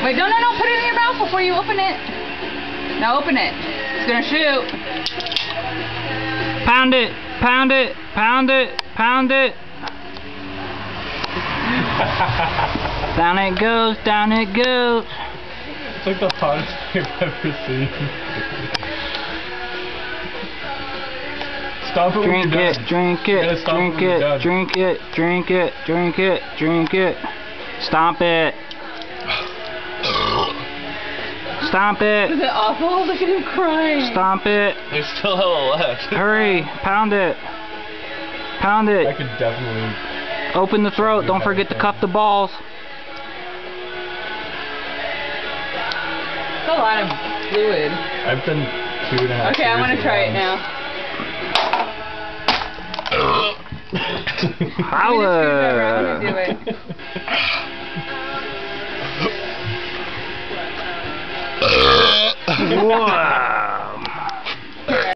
Wait, no, put it in your mouth before you open it. Now open it. It's gonna shoot. Pound it, pound it, pound it, pound it. Down it goes, down it goes. It's like the hottest thing I've ever seen. Stop it when Drink you're it, done. drink it, drink it, drink it, drink it, drink it, drink it. Stomp it. Stomp it. Is it awful? Look at him crying. Stomp it. There's still a little left. Hurry, pound it. Pound I it. could definitely... Open the throat. Don't forget to cup the balls. It's a lot of fluid. I've been 2.5 Okay, I want to try it now. Holla. Do it. Wow.